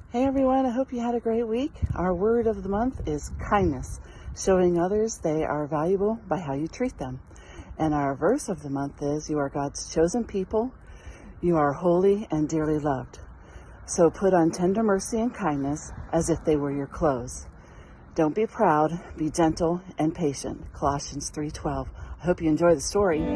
Hey everyone, I hope you had a great week. Our word of the month is kindness, showing others they are valuable by how you treat them. And our verse of the month is, you are God's chosen people, you are holy and dearly loved. So put on tender mercy and kindness as if they were your clothes. Don't be proud, be gentle and patient. Colossians 3:12. I hope you enjoy the story.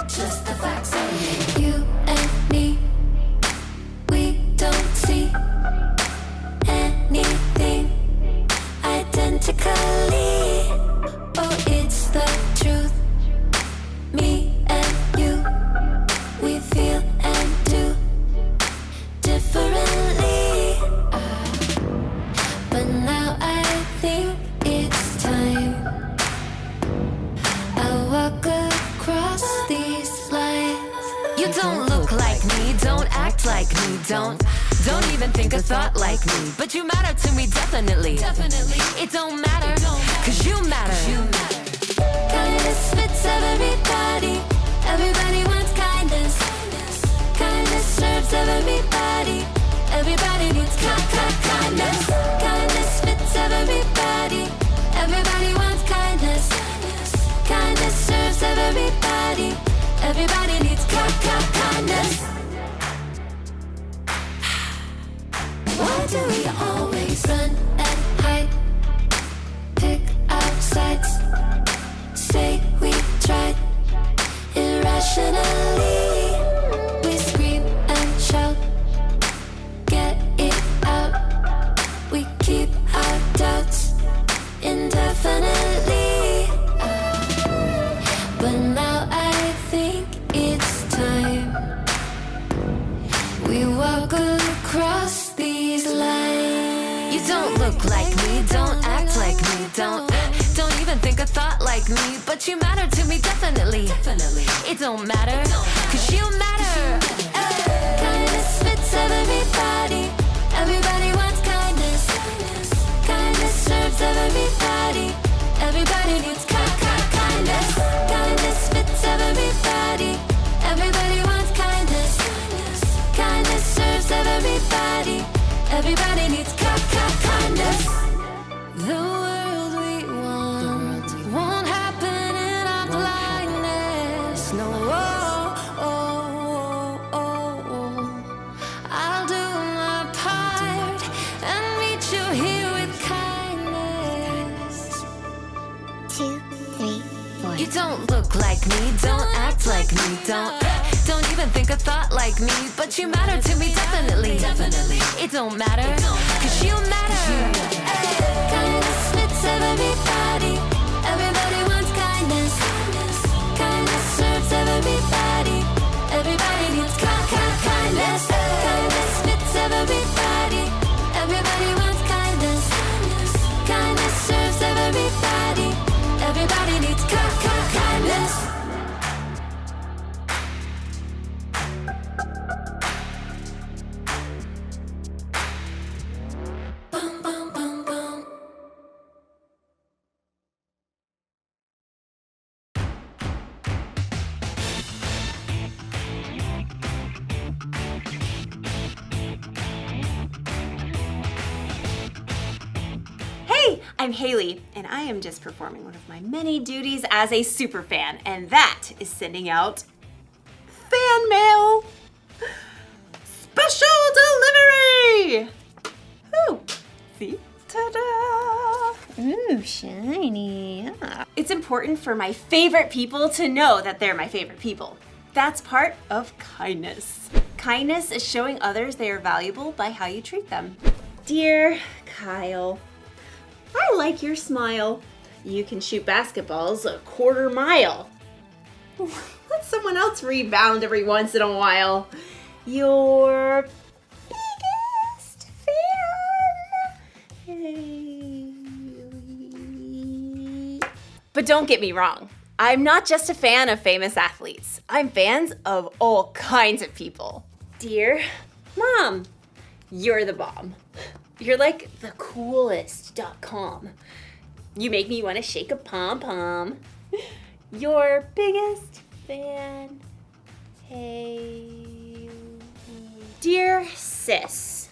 Just the facts of you and me. We don't see anything identically. Oh, it's the truth. Me and you, we feel and do differently. But now I think it's time I walk across these lines. You don't look like me, don't act like me, don't even think a thought like me. But you matter to me, definitely. It don't matter, cause you matter. Kindness fits everybody. Everybody wants kindness. Kindness serves everybody. Everybody needs kindness. Kindness fits everybody. Everybody wants kindness. Kindness serves everybody. Everybody needs kindness. Why do we always run and hide? Pick our sides. Say we tried. Irrationally, we scream and shout. Get it out. We keep our doubts indefinitely. But now I think it's time we walk across these lines. You don't look like me, don't act like me, don't even think a thought like me. But you matter to me, definitely. It don't matter, cause you matter. Kindness fits everybody. Everybody wants kindness. Kindness serves everybody. Everybody needs kindness. Kindness fits everybody. Everybody wants kindness. Kindness serves everybody. Everybody needs kindness. The world we want won't happen in our blindness. No, I'll do my part and meet you here with kindness. 2, 3, 4. You don't look like me, don't act like me, don't even think a thought like me. But you matter to me, definitely. It don't matter, cause you matter. Kindness fits everybody. Everybody wants kindness. Kindness serves everybody. Everybody needs kindness. Kindness fits everybody. Everybody wants kindness. Kindness serves everybody. Everybody needs kindness. Boom, boom, boom, boom. Hey, I'm Haley, and I am just performing one of my many duties as a super fan, and that is sending out fan mail. Special delivery! Ooh, see? Ta-da! Ooh, shiny. Yeah. It's important for my favorite people to know that they're my favorite people. That's part of kindness. Kindness is showing others they are valuable by how you treat them. Dear Kyle, I like your smile. You can shoot basketballs a quarter mile. Let someone else rebound every once in a while. You're big But don't get me wrong. I'm not just a fan of famous athletes. I'm fans of all kinds of people. Dear Mom, you're the bomb. You're like the coolest.com. You make me want to shake a pom-pom. Your biggest fan. Hey. Dear sis.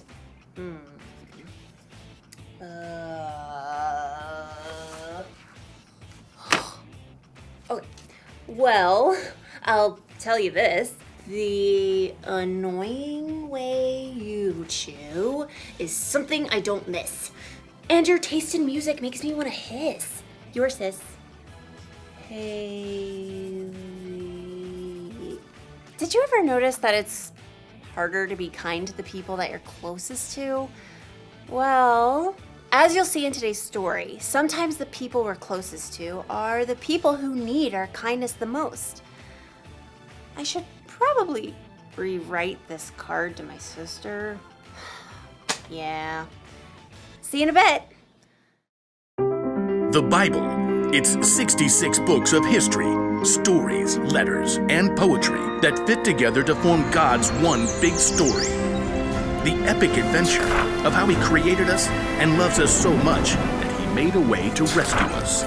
Okay. Well, I'll tell you this. The annoying way you chew is something I don't miss. And your taste in music makes me want to hiss. Your sis. Hey. Did you ever notice that it's harder to be kind to the people that you're closest to? Well, as you'll see in today's story, sometimes the people we're closest to are the people who need our kindness the most. I should probably rewrite this card to my sister. Yeah. See you in a bit. The Bible. It's 66 books of history, stories, letters, and poetry that fit together to form God's one big story. The epic adventure of how He created us and loves us so much that He made a way to rescue us.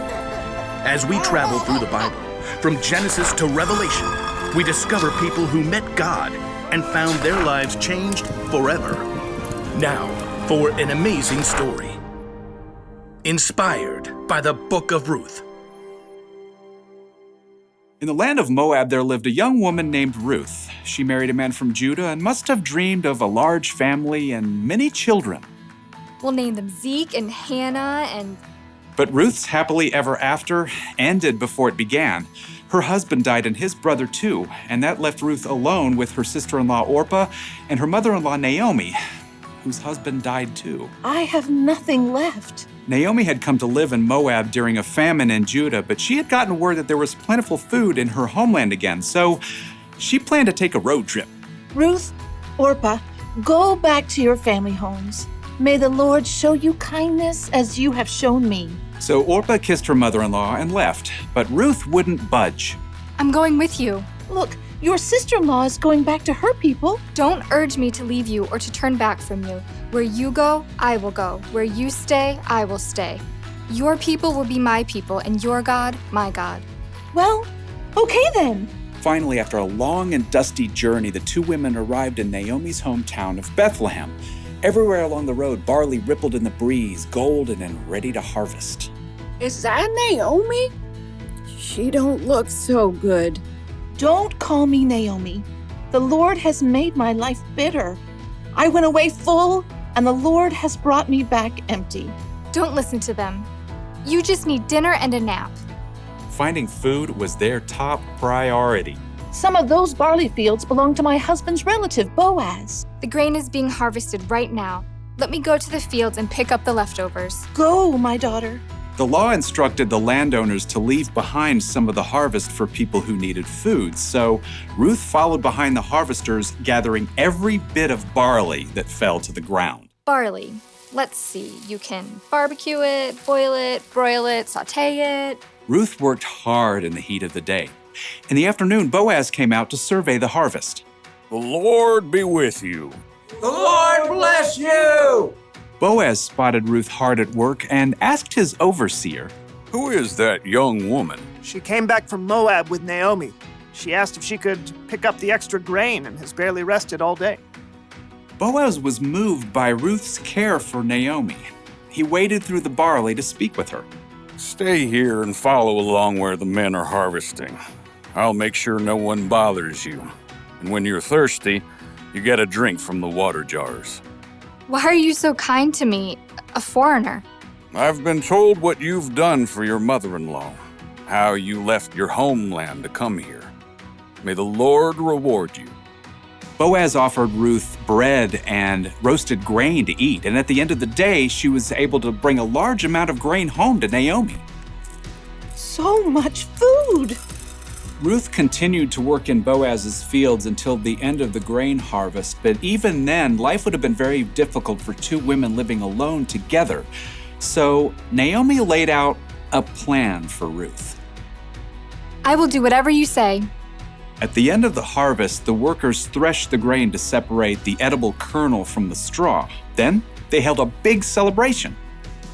As we travel through the Bible, from Genesis to Revelation, we discover people who met God and found their lives changed forever. Now, for an amazing story. Inspired by the Book of Ruth. In the land of Moab, there lived a young woman named Ruth. She married a man from Judah and must have dreamed of a large family and many children. We'll name them Zeke and Hannah and... But Ruth's happily ever after ended before it began. Her husband died and his brother too, and that left Ruth alone with her sister-in-law Orpah and her mother-in-law Naomi, whose husband died too. I have nothing left. Naomi had come to live in Moab during a famine in Judah, but she had gotten word that there was plentiful food in her homeland again, so she planned to take a road trip. Ruth, Orpah, go back to your family homes. May the Lord show you kindness as you have shown me. So Orpah kissed her mother-in-law and left, but Ruth wouldn't budge. I'm going with you. Look, your sister-in-law is going back to her people. Don't urge me to leave you or to turn back from you. Where you go, I will go. Where you stay, I will stay. Your people will be my people, and your God, my God. Well, okay then. Finally, after a long and dusty journey, the two women arrived in Naomi's hometown of Bethlehem. Everywhere along the road, barley rippled in the breeze, golden and ready to harvest. Is that Naomi? She don't look so good. Don't call me Naomi. The Lord has made my life bitter. I went away full, and the Lord has brought me back empty. Don't listen to them. You just need dinner and a nap. Finding food was their top priority. Some of those barley fields belong to my husband's relative, Boaz. The grain is being harvested right now. Let me go to the fields and pick up the leftovers. Go, my daughter. The law instructed the landowners to leave behind some of the harvest for people who needed food, so Ruth followed behind the harvesters, gathering every bit of barley that fell to the ground. Barley. Let's see. You can barbecue it, boil it, broil it, sauté it. Ruth worked hard in the heat of the day. In the afternoon, Boaz came out to survey the harvest. The Lord be with you. The Lord bless you! Boaz spotted Ruth hard at work and asked his overseer, Who is that young woman? She came back from Moab with Naomi. She asked if she could pick up the extra grain and has barely rested all day. Boaz was moved by Ruth's care for Naomi. He waded through the barley to speak with her. Stay here and follow along where the men are harvesting. I'll make sure no one bothers you. And when you're thirsty, you get a drink from the water jars. Why are you so kind to me, a foreigner? I've been told what you've done for your mother-in-law, how you left your homeland to come here. May the Lord reward you. Boaz offered Ruth bread and roasted grain to eat, and at the end of the day, she was able to bring a large amount of grain home to Naomi. So much food! Ruth continued to work in Boaz's fields until the end of the grain harvest, but even then, life would have been very difficult for two women living alone together. So Naomi laid out a plan for Ruth. I will do whatever you say. At the end of the harvest, the workers threshed the grain to separate the edible kernel from the straw. Then, they held a big celebration.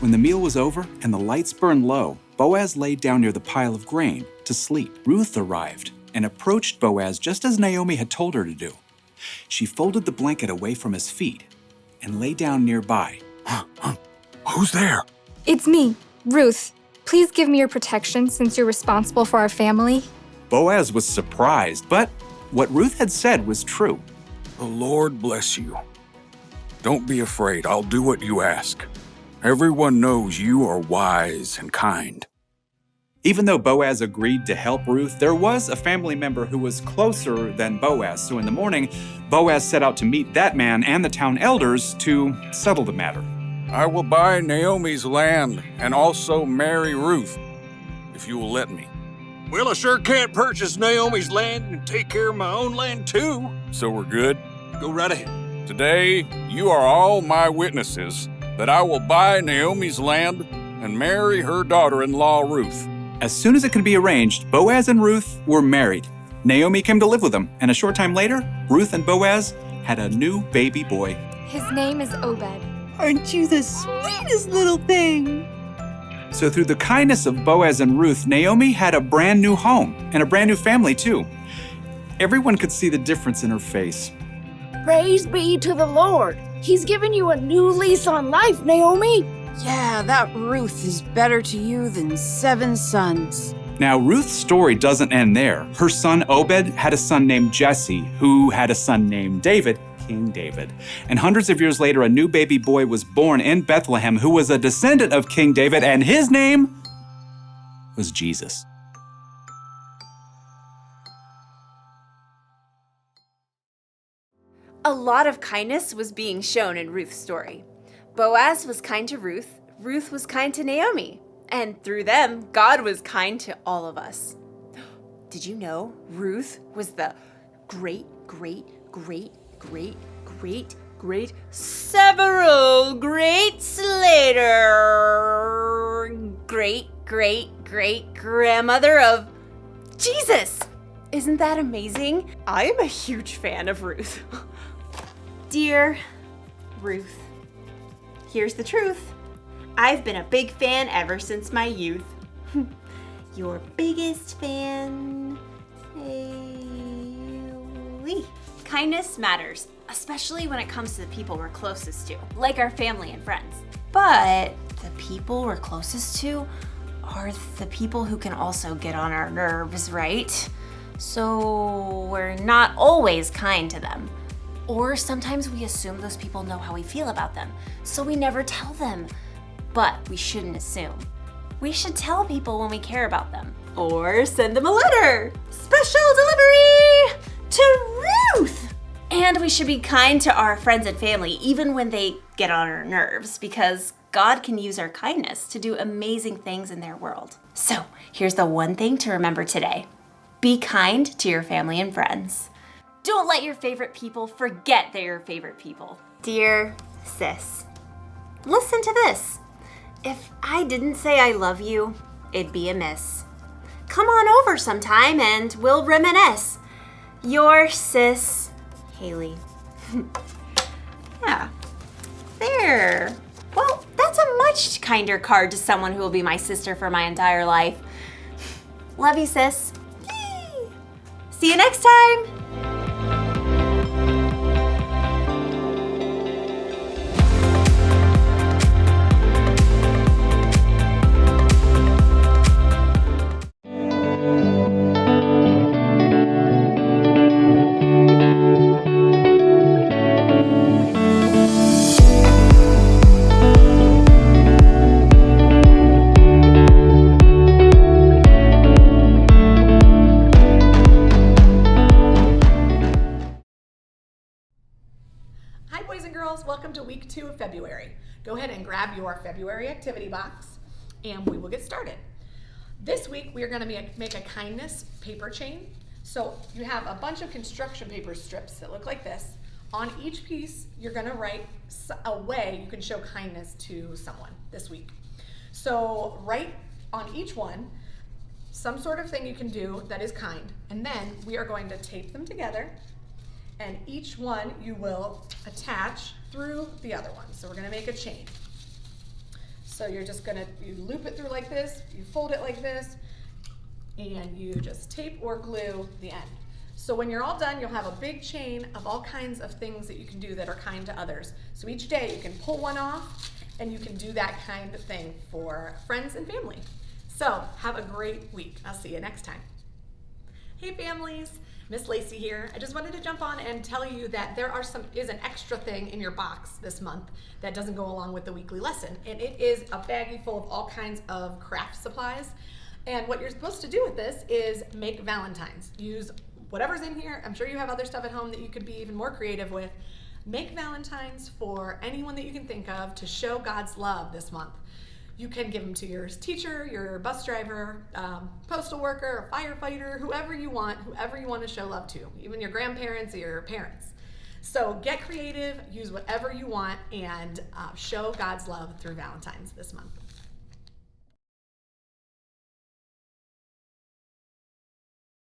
When the meal was over and the lights burned low, Boaz laid down near the pile of grain to sleep. Ruth arrived and approached Boaz just as Naomi had told her to do. She folded the blanket away from his feet and lay down nearby. Who's there? It's me, Ruth. Please give me your protection since you're responsible for our family. Boaz was surprised, but what Ruth had said was true. The Lord bless you. Don't be afraid. I'll do what you ask. Everyone knows you are wise and kind. Even though Boaz agreed to help Ruth, there was a family member who was closer than Boaz. So in the morning, Boaz set out to meet that man and the town elders to settle the matter. I will buy Naomi's land and also marry Ruth, if you will let me. Well, I sure can't purchase Naomi's land and take care of my own land too. So we're good? Go right ahead. Today, you are all my witnesses that I will buy Naomi's land and marry her daughter-in-law, Ruth. As soon as it could be arranged, Boaz and Ruth were married. Naomi came to live with them, and a short time later, Ruth and Boaz had a new baby boy. His name is Obed. Aren't you the sweetest little thing? So through the kindness of Boaz and Ruth, Naomi had a brand new home and a brand new family too. Everyone could see the difference in her face. Praise be to the Lord. He's given you a new lease on life, Naomi. Yeah, that Ruth is better to you than 7 sons. Now, Ruth's story doesn't end there. Her son Obed had a son named Jesse, who had a son named David, King David. And hundreds of years later, a new baby boy was born in Bethlehem who was a descendant of King David, and his name was Jesus. A lot of kindness was being shown in Ruth's story. Boaz was kind to Ruth, Ruth was kind to Naomi, and through them, God was kind to all of us. Did you know Ruth was the several greats later great grandmother of Jesus? Isn't that amazing? I am a huge fan of Ruth. Dear Ruth, here's the truth. I've been a big fan ever since my youth. Your biggest fan, Haley. Kindness matters, especially when it comes to the people we're closest to, like our family and friends. But the people we're closest to are the people who can also get on our nerves, right? So we're not always kind to them. Or sometimes we assume those people know how we feel about them, so we never tell them. But we shouldn't assume. We should tell people when we care about them. Or send them a letter. Special delivery to Ruth! And we should be kind to our friends and family, even when they get on our nerves, because God can use our kindness to do amazing things in their world. So here's the one thing to remember today. Be kind to your family and friends. Don't let your favorite people forget they're your favorite people. Dear sis, listen to this. If I didn't say I love you, it'd be amiss. Come on over sometime and we'll reminisce. Your sis, Haley. Yeah, there. Well, that's a much kinder card to someone who will be my sister for my entire life. Love you, sis. Yay. See you next time. Welcome to week 2 of February. Go ahead and grab your February activity box and we will get started. This week we are going to make a kindness paper chain. So you have a bunch of construction paper strips that look like this. On each piece you're going to write a way you can show kindness to someone this week. So write on each one some sort of thing you can do that is kind. And then we are going to tape them together, and each one you will attach through the other one. So we're gonna make a chain. So you're just gonna, you loop it through like this, you fold it like this, and you just tape or glue the end. So when you're all done, you'll have a big chain of all kinds of things that you can do that are kind to others. So each day you can pull one off, and you can do that kind of thing for friends and family. So have a great week. I'll see you next time. Hey families, Miss Lacey here. I just wanted to jump on and tell you that there is an extra thing in your box this month that doesn't go along with the weekly lesson. And it is a baggie full of all kinds of craft supplies. And what you're supposed to do with this is make Valentines. Use whatever's in here. I'm sure you have other stuff at home that you could be even more creative with. Make Valentines for anyone that you can think of to show God's love this month. You can give them to your teacher, your bus driver, postal worker, a firefighter, whoever you want to show love to, even your grandparents or your parents. So get creative, use whatever you want, and show God's love through Valentine's this month.